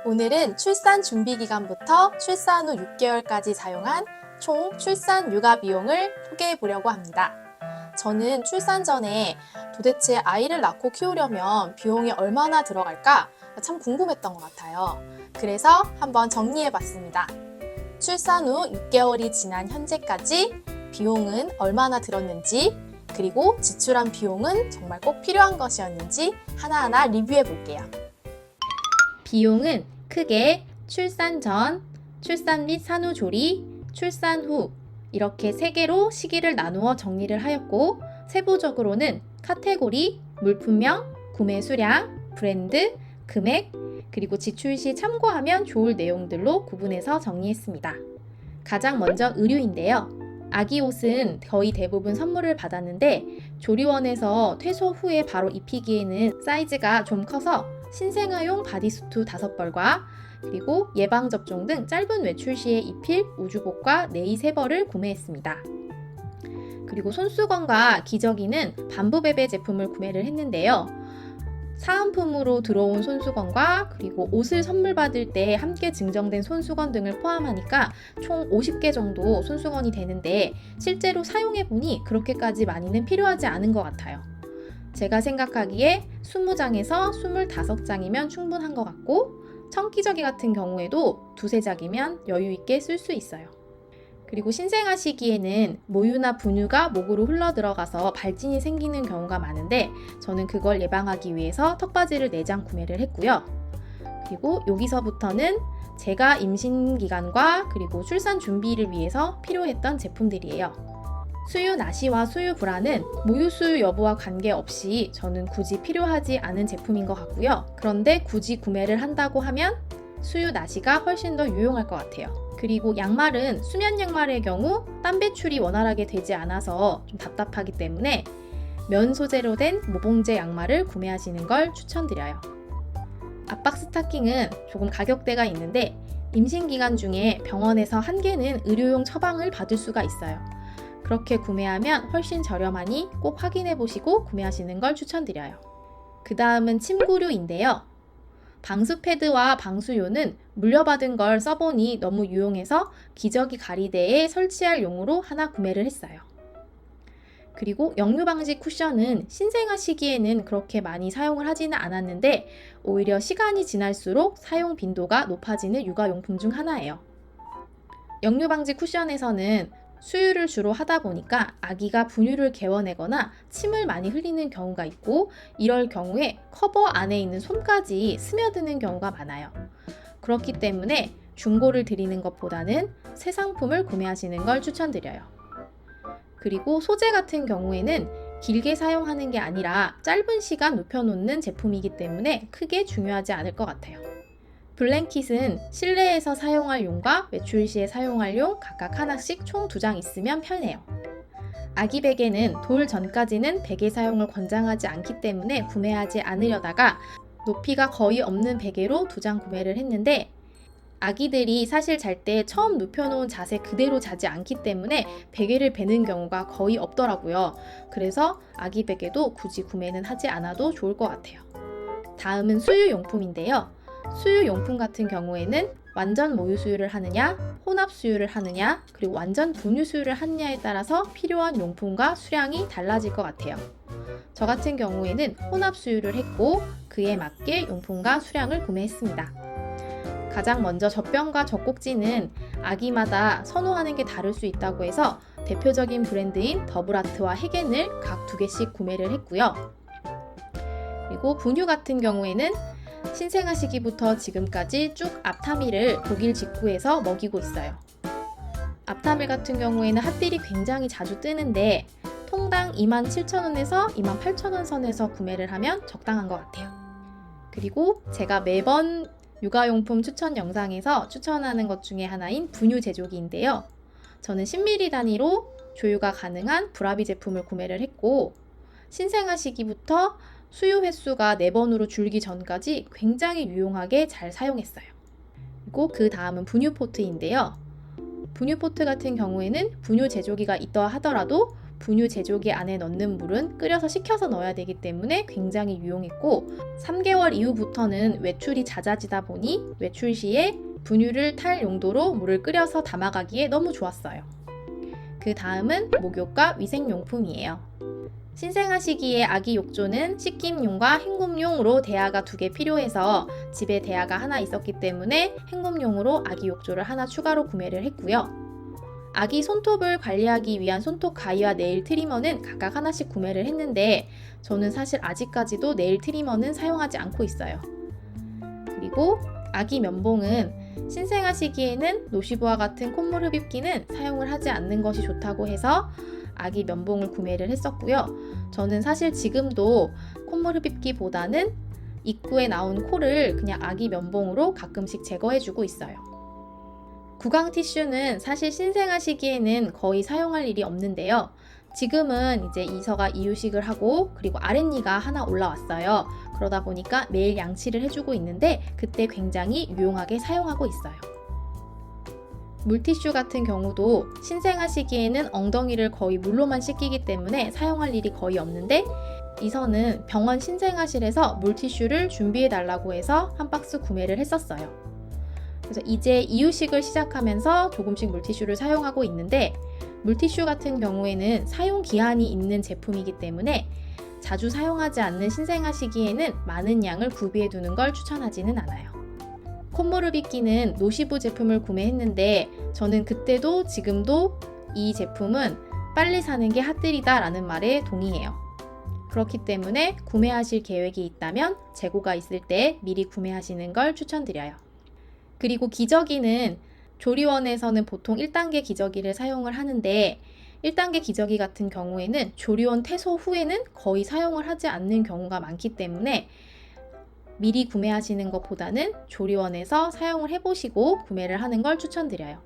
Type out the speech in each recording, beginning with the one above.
오늘은 출산 준비 기간부터 출산 후 6개월까지 사용한 총 출산 육아 비용을 소개해 보려고 합니다. 저는 출산 전에 도대체 아이를 낳고 키우려면 비용이 얼마나 들어갈까 참 궁금했던 것 같아요. 그래서 한번 정리해 봤습니다. 출산 후 6개월이 지난 현재까지 비용은 얼마나 들었는지, 그리고 지출한 비용은 정말 꼭 필요한 것이었는지 하나하나 리뷰해 볼게요. 비용은 크게 출산 전, 출산 및 산후조리, 출산 후 이렇게 3개로 시기를 나누어 정리를 하였고, 세부적으로는 카테고리, 물품명, 구매 수량, 브랜드, 금액, 그리고 지출 시 참고하면 좋을 내용들로 구분해서 정리했습니다. 가장 먼저 의류인데요. 아기 옷은 거의 대부분 선물을 받았는데 조리원에서 퇴소 후에 바로 입히기에는 사이즈가 좀 커서 신생아용 바디수트 5벌과 그리고 예방접종 등 짧은 외출 시에 입힐 우주복과 네이 3벌을 구매했습니다. 그리고 손수건과 기저귀는 밤부베베 제품을 구매를 했는데요. 사은품으로 들어온 손수건과 그리고 옷을 선물 받을 때 함께 증정된 손수건 등을 포함하니까 총 50개 정도 손수건이 되는데 실제로 사용해보니 그렇게까지 많이는 필요하지 않은 것 같아요. 제가 생각하기에 20장에서 25장이면 충분한 것 같고, 청기저귀 같은 경우에도 2~3장이면 여유 있게 쓸 수 있어요. 그리고 신생아 시기에는 모유나 분유가 목으로 흘러들어가서 발진이 생기는 경우가 많은데 저는 그걸 예방하기 위해서 턱받이를 4장 구매를 했고요. 그리고 여기서부터는 제가 임신 기간과 그리고 출산 준비를 위해서 필요했던 제품들이에요. 수유 나시와 수유 브라는 모유 수유 여부와 관계없이 저는 굳이 필요하지 않은 제품인 것 같고요. 그런데 굳이 구매를 한다고 하면 수유 나시가 훨씬 더 유용할 것 같아요. 그리고 양말은 수면 양말의 경우 땀 배출이 원활하게 되지 않아서 좀 답답하기 때문에 면 소재로 된 모봉제 양말을 구매하시는 걸 추천드려요. 압박 스타킹은 조금 가격대가 있는데 임신 기간 중에 병원에서 한 개는 의료용 처방을 받을 수가 있어요. 그렇게 구매하면 훨씬 저렴하니 꼭 확인해 보시고 구매하시는 걸 추천드려요. 그 다음은 침구류인데요. 방수 패드와 방수요는 물려받은 걸 써보니 너무 유용해서 기저귀 가리대에 설치할 용으로 하나 구매를 했어요. 그리고 역류 방지 쿠션은 신생아 시기에는 그렇게 많이 사용을 하지는 않았는데 오히려 시간이 지날수록 사용 빈도가 높아지는 육아용품 중 하나예요. 역류 방지 쿠션에서는 수유를 주로 하다 보니까 아기가 분유를 개워내거나 침을 많이 흘리는 경우가 있고, 이럴 경우에 커버 안에 있는 솜까지 스며드는 경우가 많아요. 그렇기 때문에 중고를 드리는 것보다는 새 상품을 구매하시는 걸 추천드려요. 그리고 소재 같은 경우에는 길게 사용하는 게 아니라 짧은 시간 눕혀놓는 제품이기 때문에 크게 중요하지 않을 것 같아요. 블랭킷은 실내에서 사용할 용과 외출 시에 사용할 용 각각 하나씩 총 2장 있으면 편해요. 아기 베개는 돌 전까지는 베개 사용을 권장하지 않기 때문에 구매하지 않으려다가 높이가 거의 없는 베개로 2장 구매를 했는데, 아기들이 사실 잘 때 처음 눕혀놓은 자세 그대로 자지 않기 때문에 베개를 베는 경우가 거의 없더라고요. 그래서 아기 베개도 굳이 구매는 하지 않아도 좋을 것 같아요. 다음은 수유용품인데요. 수유용품 같은 경우에는 완전 모유 수유를 하느냐, 혼합 수유를 하느냐, 그리고 완전 분유 수유를 하느냐에 따라서 필요한 용품과 수량이 달라질 것 같아요. 저 같은 경우에는 혼합 수유를 했고 그에 맞게 용품과 수량을 구매했습니다. 가장 먼저 젖병과 젖꼭지는 아기마다 선호하는 게 다를 수 있다고 해서 대표적인 브랜드인 더블아트와 헤겐을 각 2개씩 구매를 했고요. 그리고 분유 같은 경우에는 신생아 시기부터 지금까지 쭉 앞타밀을 독일 직구에서 먹이고 있어요. 앞타밀 같은 경우에는 핫딜이 굉장히 자주 뜨는데 통당 27,000원에서 28,000원 선에서 구매를 하면 적당한 것 같아요. 그리고 제가 매번 육아용품 추천 영상에서 추천하는 것 중에 하나인 분유 제조기인데요. 저는 10ml 단위로 조유가 가능한 브라비 제품을 구매를 했고, 신생아 시기부터 수유 횟수가 4번으로 줄기 전까지 굉장히 유용하게 잘 사용했어요. 그리고 그 다음은 분유 포트인데요. 분유 포트 같은 경우에는 분유 제조기가 있다 하더라도 분유 제조기 안에 넣는 물은 끓여서 식혀서 넣어야 되기 때문에 굉장히 유용했고 3개월 이후부터는 외출이 잦아지다 보니 외출 시에 분유를 탈 용도로 물을 끓여서 담아가기에 너무 좋았어요. 그 다음은 목욕과 위생용품이에요. 신생아 시기에 아기 욕조는 씻김용과 헹굼용으로 대야가 2개 필요해서 집에 대야가 하나 있었기 때문에 헹굼용으로 아기 욕조를 하나 추가로 구매를 했고요. 아기 손톱을 관리하기 위한 손톱 가위와 네일 트리머는 각각 하나씩 구매를 했는데 저는 사실 아직까지도 네일 트리머는 사용하지 않고 있어요. 그리고 아기 면봉은 신생아 시기에는 노시보와 같은 콧물 흡입기는 사용을 하지 않는 것이 좋다고 해서 아기 면봉을 구매를 했었고요. 저는 사실 지금도 콧물 흡입기보다는 입구에 나온 코를 그냥 아기 면봉으로 가끔씩 제거해주고 있어요. 구강 티슈는 사실 신생아 시기에는 거의 사용할 일이 없는데요. 지금은 이제 이서가 이유식을 하고 그리고 아랫니가 하나 올라왔어요. 그러다 보니까 매일 양치를 해주고 있는데 그때 굉장히 유용하게 사용하고 있어요. 물티슈 같은 경우도 신생아 시기에는 엉덩이를 거의 물로만 씻기기 때문에 사용할 일이 거의 없는데 이서는 병원 신생아실에서 물티슈를 준비해 달라고 해서 한 박스 구매를 했었어요. 그래서 이제 이유식을 시작하면서 조금씩 물티슈를 사용하고 있는데 물티슈 같은 경우에는 사용 기한이 있는 제품이기 때문에 자주 사용하지 않는 신생아 시기에는 많은 양을 구비해 두는 걸 추천하지는 않아요. 콧물 흡입기는 노시보 제품을 구매했는데 저는 그때도 지금도 이 제품은 빨리 사는 게 핫들이다 라는 말에 동의해요. 그렇기 때문에 구매하실 계획이 있다면 재고가 있을 때 미리 구매하시는 걸 추천드려요. 그리고 기저귀는 조리원에서는 보통 1단계 기저귀를 사용을 하는데 1단계 기저귀 같은 경우에는 조리원 퇴소 후에는 거의 사용을 하지 않는 경우가 많기 때문에 미리 구매하시는 것보다는 조리원에서 사용을 해보시고 구매를 하는 걸 추천드려요.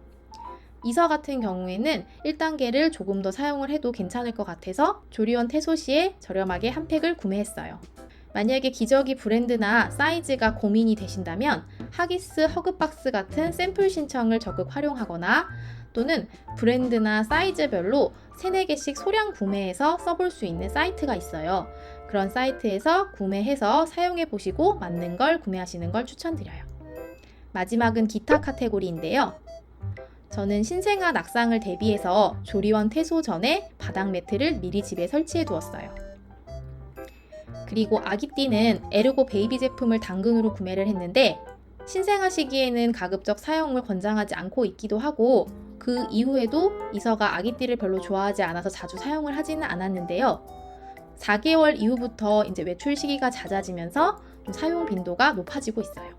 이서 같은 경우에는 1단계를 조금 더 사용을 해도 괜찮을 것 같아서 조리원 퇴소 시에 저렴하게 한 팩을 구매했어요. 만약에 기저귀 브랜드나 사이즈가 고민이 되신다면 하기스 허그박스 같은 샘플 신청을 적극 활용하거나 또는 브랜드나 사이즈별로 3-4개씩 소량 구매해서 써볼 수 있는 사이트가 있어요. 그런 사이트에서 구매해서 사용해 보시고 맞는 걸 구매하시는 걸 추천드려요. 마지막은 기타 카테고리인데요. 저는 신생아 낙상을 대비해서 조리원 퇴소 전에 바닥 매트를 미리 집에 설치해 두었어요. 그리고 아기띠는 에르고 베이비 제품을 당근으로 구매를 했는데 신생아 시기에는 가급적 사용을 권장하지 않고 있기도 하고 그 이후에도 이서가 아기띠를 별로 좋아하지 않아서 자주 사용을 하지는 않았는데요. 4개월 이후부터 이제 외출 시기가 잦아지면서 좀 사용 빈도가 높아지고 있어요.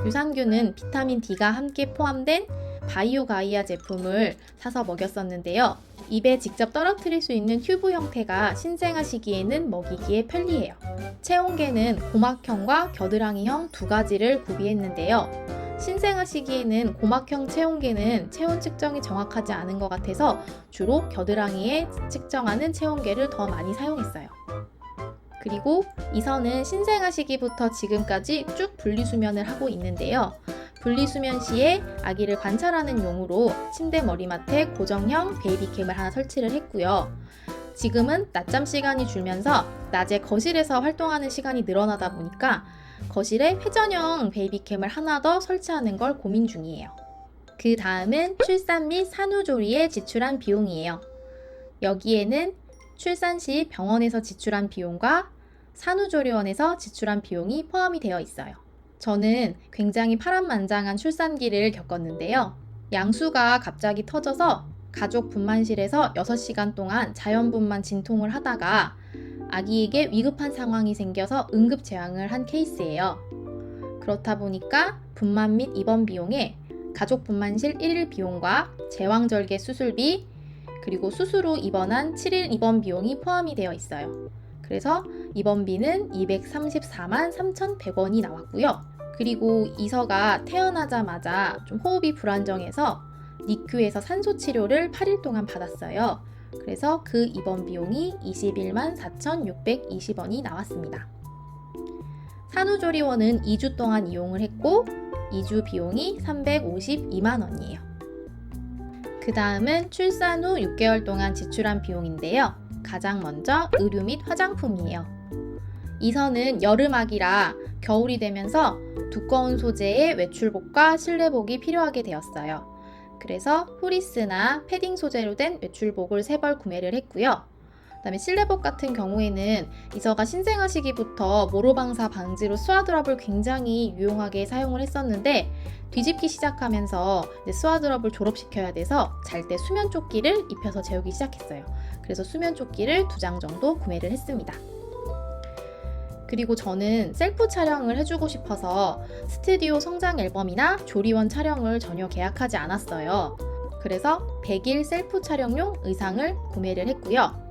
유산균은 비타민 D가 함께 포함된 바이오 가이아 제품을 사서 먹였었는데요. 입에 직접 떨어뜨릴 수 있는 튜브 형태가 신생아 시기에는 먹이기에 편리해요. 체온계는 고막형과 겨드랑이형 2가지를 구비했는데요. 신생아 시기에는 고막형 체온계는 체온 측정이 정확하지 않은 것 같아서 주로 겨드랑이에 측정하는 체온계를 더 많이 사용했어요. 그리고 이서는 신생아 시기부터 지금까지 쭉 분리수면을 하고 있는데요. 분리수면 시에 아기를 관찰하는 용으로 침대 머리맡에 고정형 베이비캠을 하나 설치를 했고요. 지금은 낮잠 시간이 줄면서 낮에 거실에서 활동하는 시간이 늘어나다 보니까 거실에 회전형 베이비캠을 하나 더 설치하는 걸 고민 중이에요. 그 다음은 출산 및 산후조리에 지출한 비용이에요. 여기에는 출산 시 병원에서 지출한 비용과 산후조리원에서 지출한 비용이 포함이 되어 있어요. 저는 굉장히 파란만장한 출산기를 겪었는데요. 양수가 갑자기 터져서 가족 분만실에서 6시간 동안 자연분만 진통을 하다가 아기에게 위급한 상황이 생겨서 응급제왕을 한 케이스예요. 그렇다 보니까 분만 및 입원 비용에 가족 분만실 1일 비용과 제왕절개 수술비 그리고 수술 후 입원한 7일 입원 비용이 포함이 되어 있어요. 그래서 입원비는 234만 3,100원이 나왔고요. 그리고 이서가 태어나자마자 좀 호흡이 불안정해서 니큐에서 산소 치료를 8일 동안 받았어요. 그래서 그 입원 비용이 21만 4,620원이 나왔습니다. 산후조리원은 2주 동안 이용을 했고 2주 비용이 352만 원이에요. 그 다음은 출산 후 6개월 동안 지출한 비용인데요. 가장 먼저 의류 및 화장품이에요. 이서는 여름아기라 겨울이 되면서 두꺼운 소재의 외출복과 실내복이 필요하게 되었어요. 그래서 후리스나 패딩 소재로 된 외출복을 3벌 구매를 했고요. 그다음에 실내복 같은 경우에는 이서가 신생아 시기부터 모로방사 방지로 스와드럽을 굉장히 유용하게 사용을 했었는데 뒤집기 시작하면서 이제 스와드럽을 졸업시켜야 돼서 잘 때 수면 조끼를 입혀서 재우기 시작했어요. 그래서 수면 조끼를 2장 정도 구매를 했습니다. 그리고 저는 셀프 촬영을 해주고 싶어서 스튜디오 성장 앨범이나 조리원 촬영을 전혀 계약하지 않았어요. 그래서 100일 셀프 촬영용 의상을 구매를 했고요.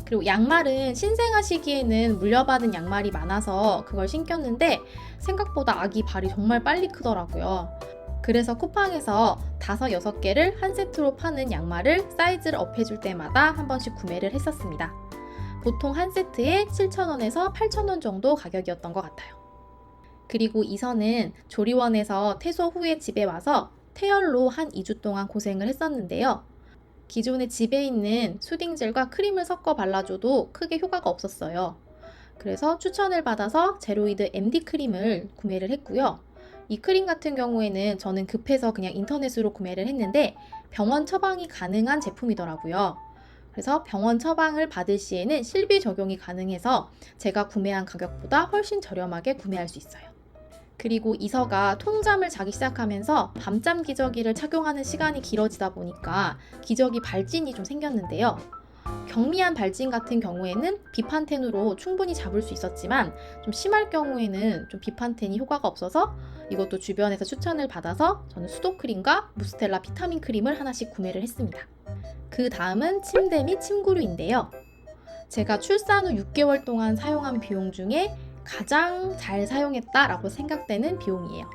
그리고 양말은 신생아 시기에는 물려받은 양말이 많아서 그걸 신겼는데 생각보다 아기 발이 정말 빨리 크더라고요. 그래서 쿠팡에서 5, 6개를 한 세트로 파는 양말을 사이즈를 업해줄 때마다 한 번씩 구매를 했었습니다. 보통 한 세트에 7,000원에서 8,000원 정도 가격이었던 것 같아요. 그리고 이서는 조리원에서 퇴소 후에 집에 와서 태열로 한 2주 동안 고생을 했었는데요. 기존에 집에 있는 수딩젤과 크림을 섞어 발라줘도 크게 효과가 없었어요. 그래서 추천을 받아서 제로이드 MD 크림을 구매를 했고요. 이 크림 같은 경우에는 저는 급해서 그냥 인터넷으로 구매를 했는데 병원 처방이 가능한 제품이더라고요. 그래서 병원 처방을 받을 시에는 실비 적용이 가능해서 제가 구매한 가격보다 훨씬 저렴하게 구매할 수 있어요. 그리고 이서가 통잠을 자기 시작하면서 밤잠 기저귀를 착용하는 시간이 길어지다 보니까 기저귀 발진이 좀 생겼는데요. 경미한 발진 같은 경우에는 비판텐으로 충분히 잡을 수 있었지만 좀 심할 경우에는 좀 비판텐이 효과가 없어서 이것도 주변에서 추천을 받아서 저는 수도크림과 무스텔라 비타민 크림을 하나씩 구매를 했습니다. 그 다음은 침대 및 침구류인데요. 제가 출산 후 6개월 동안 사용한 비용 중에 가장 잘 사용했다라고 생각되는 비용이에요.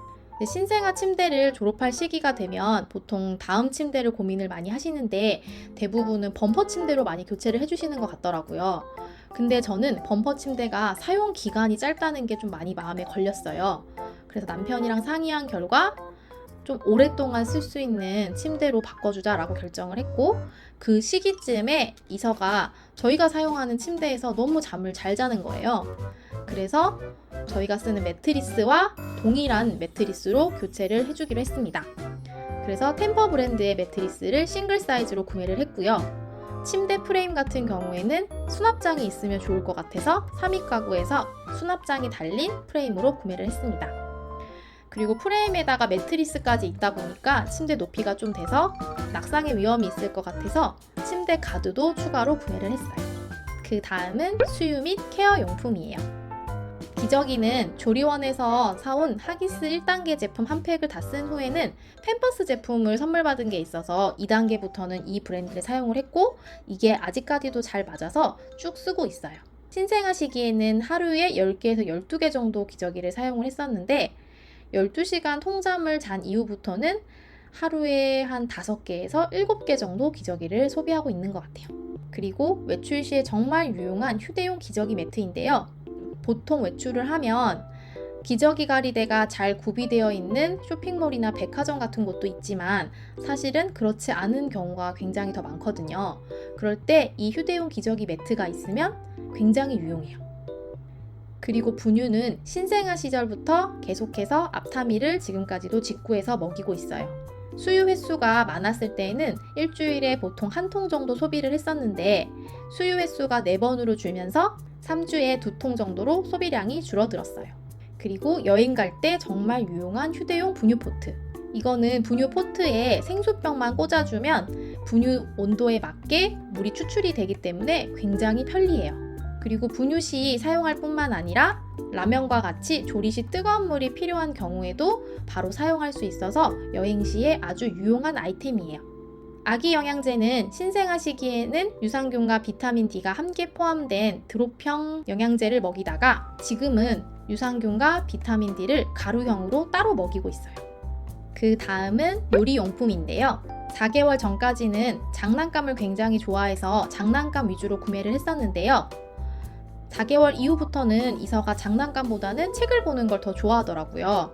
신생아 침대를 졸업할 시기가 되면 보통 다음 침대를 고민을 많이 하시는데 대부분은 범퍼 침대로 많이 교체를 해주시는 것 같더라고요. 근데 저는 범퍼 침대가 사용 기간이 짧다는 게 좀 많이 마음에 걸렸어요. 그래서 남편이랑 상의한 결과 좀 오랫동안 쓸 수 있는 침대로 바꿔주자라고 결정을 했고 그 시기쯤에 이서가 저희가 사용하는 침대에서 너무 잠을 잘 자는 거예요. 그래서 저희가 쓰는 매트리스와 동일한 매트리스로 교체를 해주기로 했습니다. 그래서 템퍼 브랜드의 매트리스를 싱글 사이즈로 구매를 했고요. 침대 프레임 같은 경우에는 수납장이 있으면 좋을 것 같아서 3위 가구에서 수납장이 달린 프레임으로 구매를 했습니다. 그리고 프레임에다가 매트리스까지 있다 보니까 침대 높이가 좀 돼서 낙상의 위험이 있을 것 같아서 침대 가드도 추가로 구매를 했어요. 그 다음은 수유 및 케어 용품이에요. 기저귀는 조리원에서 사온 하기스 1단계 제품 한 팩을 다 쓴 후에는 팸퍼스 제품을 선물 받은 게 있어서 2단계부터는 이 브랜드를 사용을 했고 이게 아직까지도 잘 맞아서 쭉 쓰고 있어요. 신생아 시기에는 하루에 10개에서 12개 정도 기저귀를 사용을 했었는데 12시간 통잠을 잔 이후부터는 하루에 한 5개에서 7개 정도 기저귀를 소비하고 있는 것 같아요. 그리고 외출 시에 정말 유용한 휴대용 기저귀 매트인데요. 보통 외출을 하면 기저귀 가리대가 잘 구비되어 있는 쇼핑몰이나 백화점 같은 곳도 있지만 사실은 그렇지 않은 경우가 굉장히 더 많거든요. 그럴 때 이 휴대용 기저귀 매트가 있으면 굉장히 유용해요. 그리고 분유는 신생아 시절부터 계속해서 앞타미를 지금까지도 직구해서 먹이고 있어요. 수유 횟수가 많았을 때에는 일주일에 보통 한 통 정도 소비를 했었는데 수유 횟수가 4번으로 줄면서 3주에 2통 정도로 소비량이 줄어들었어요. 그리고 여행 갈 때 정말 유용한 휴대용 분유 포트. 이거는 분유 포트에 생수병만 꽂아주면 분유 온도에 맞게 물이 추출이 되기 때문에 굉장히 편리해요. 그리고 분유 시 사용할 뿐만 아니라 라면과 같이 조리 시 뜨거운 물이 필요한 경우에도 바로 사용할 수 있어서 여행 시에 아주 유용한 아이템이에요. 아기 영양제는 신생아 시기에는 유산균과 비타민 D가 함께 포함된 드롭형 영양제를 먹이다가 지금은 유산균과 비타민 D를 가루형으로 따로 먹이고 있어요. 그 다음은 요리용품인데요. 4개월 전까지는 장난감을 굉장히 좋아해서 장난감 위주로 구매를 했었는데요. 4개월 이후부터는 이서가 장난감보다는 책을 보는 걸 더 좋아하더라고요.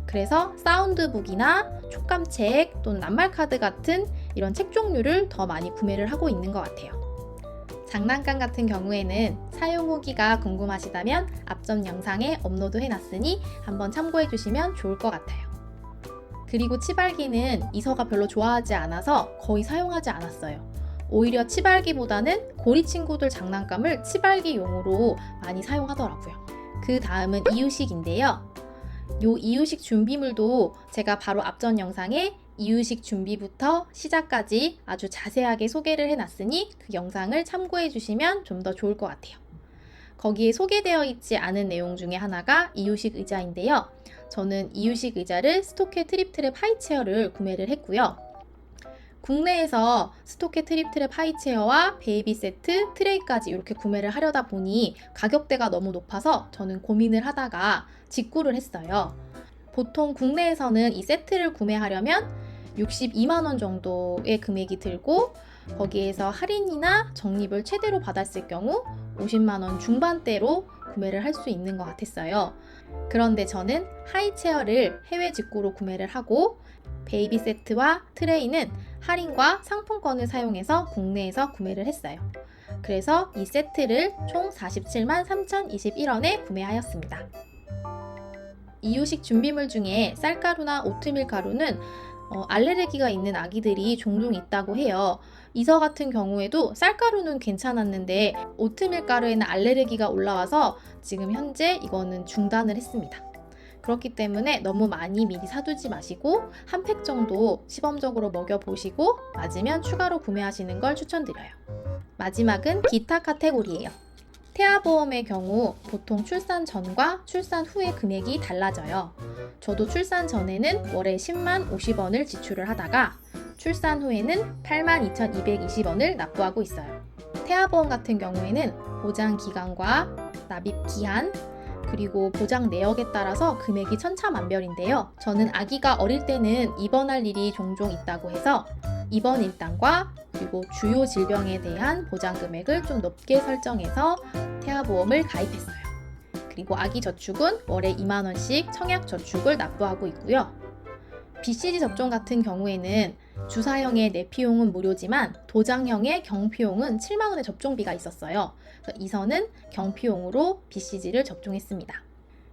그래서 사운드북이나 촉감책 또는 낱말카드 같은 이런 책 종류를 더 많이 구매를 하고 있는 것 같아요. 장난감 같은 경우에는 사용 후기가 궁금하시다면 앞전 영상에 업로드 해놨으니 한번 참고해 주시면 좋을 것 같아요. 그리고 치발기는 이서가 별로 좋아하지 않아서 거의 사용하지 않았어요. 오히려 치발기보다는 고리 친구들 장난감을 치발기용으로 많이 사용하더라고요. 그 다음은 이유식인데요. 요 이유식 준비물도 제가 바로 앞전 영상에 이유식 준비부터 시작까지 아주 자세하게 소개를 해놨으니 그 영상을 참고해 주시면 좀 더 좋을 것 같아요. 거기에 소개되어 있지 않은 내용 중에 하나가 이유식 의자인데요. 저는 이유식 의자를 스토케 트립트랩 하이체어를 구매를 했고요. 국내에서 스토케 트립트랩 하이체어와 베이비 세트, 트레이까지 이렇게 구매를 하려다 보니 가격대가 너무 높아서 저는 고민을 하다가 직구를 했어요. 보통 국내에서는 이 세트를 구매하려면 62만 원 정도의 금액이 들고 거기에서 할인이나 적립을 최대로 받았을 경우 50만 원 중반대로 구매를 할 수 있는 것 같았어요. 그런데 저는 하이체어를 해외 직구로 구매를 하고 베이비 세트와 트레이는 할인과 상품권을 사용해서 국내에서 구매를 했어요. 그래서 이 세트를 총 47만 3,021원에 구매하였습니다. 이유식 준비물 중에 쌀가루나 오트밀 가루는 알레르기가 있는 아기들이 종종 있다고 해요. 이서 같은 경우에도 쌀가루는 괜찮았는데 오트밀 가루에는 알레르기가 올라와서 지금 현재 이거는 중단을 했습니다. 그렇기 때문에 너무 많이 미리 사두지 마시고 한 팩 정도 시범적으로 먹여보시고 맞으면 추가로 구매하시는 걸 추천드려요. 마지막은 기타 카테고리예요. 태아보험의 경우 보통 출산 전과 출산 후의 금액이 달라져요. 저도 출산 전에는 월에 10만 50원을 지출을 하다가 출산 후에는 8만 2,220원을 납부하고 있어요. 태아보험 같은 경우에는 보장 기간과 납입 기한, 그리고 보장 내역에 따라서 금액이 천차만별인데요. 저는 아기가 어릴 때는 입원할 일이 종종 있다고 해서 입원 일당과 그리고 주요 질병에 대한 보장 금액을 좀 높게 설정해서 태아보험을 가입했어요. 그리고 아기 저축은 월에 2만 원씩 청약 저축을 납부하고 있고요. BCG 접종 같은 경우에는 주사형의 내피용은 무료지만 도장형의 경피용은 7만 원의 접종비가 있었어요. 그래서 이서는 경피용으로 BCG를 접종했습니다.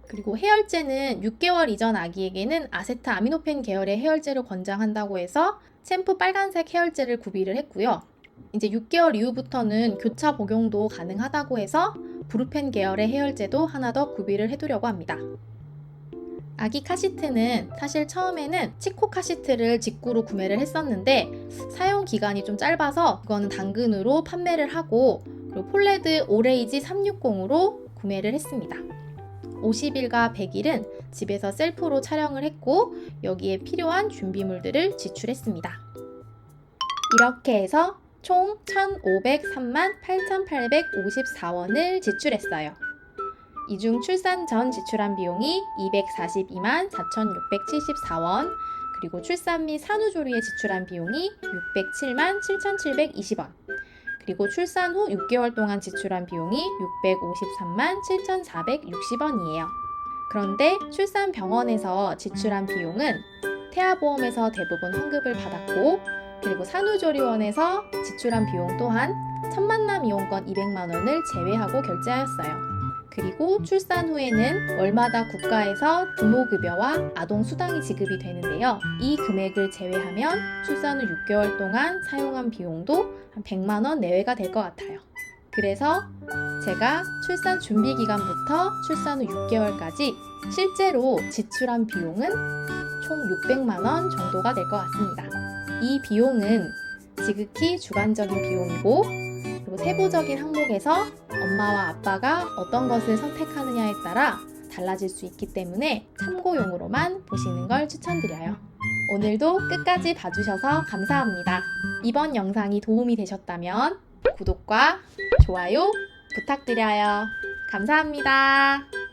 그리고 해열제는 6개월 이전 아기에게는 아세트아미노펜 계열의 해열제를 권장한다고 해서 챔프 빨간색 해열제를 구비를 했고요. 이제 6개월 이후부터는 교차 복용도 가능하다고 해서 브루펜 계열의 해열제도 하나 더 구비를 해두려고 합니다. 아기 카시트는 사실 처음에는 치코 카시트를 직구로 구매를 했었는데 사용 기간이 좀 짧아서 그거는 당근으로 판매를 하고 그리고 폴레드 오레이지 360으로 구매를 했습니다. 50일과 100일은 집에서 셀프로 촬영을 했고 여기에 필요한 준비물들을 지출했습니다. 이렇게 해서 총 1,503만 8,854원을 지출했어요. 이 중 출산 전 지출한 비용이 242만 4,674원, 그리고 출산 및 산후조리에 지출한 비용이 607만 7,720원, 그리고 출산 후 6개월 동안 지출한 비용이 653만 7,460원이에요. 그런데 출산 병원에서 지출한 비용은 태아보험에서 대부분 환급을 받았고, 그리고 산후조리원에서 지출한 비용 또한 첫 만남 이용권 200만 원을 제외하고 결제하였어요. 그리고 출산 후에는 월마다 국가에서 부모급여와 아동수당이 지급이 되는데요. 이 금액을 제외하면 출산 후 6개월 동안 사용한 비용도 한 100만 원 내외가 될 것 같아요. 그래서 제가 출산 준비 기간부터 출산 후 6개월까지 실제로 지출한 비용은 총 600만 원 정도가 될 것 같습니다. 이 비용은 지극히 주관적인 비용이고 그리고 세부적인 항목에서 엄마와 아빠가 어떤 것을 선택하느냐에 따라 달라질 수 있기 때문에 참고용으로만 보시는 걸 추천드려요. 오늘도 끝까지 봐주셔서 감사합니다. 이번 영상이 도움이 되셨다면 구독과 좋아요 부탁드려요. 감사합니다.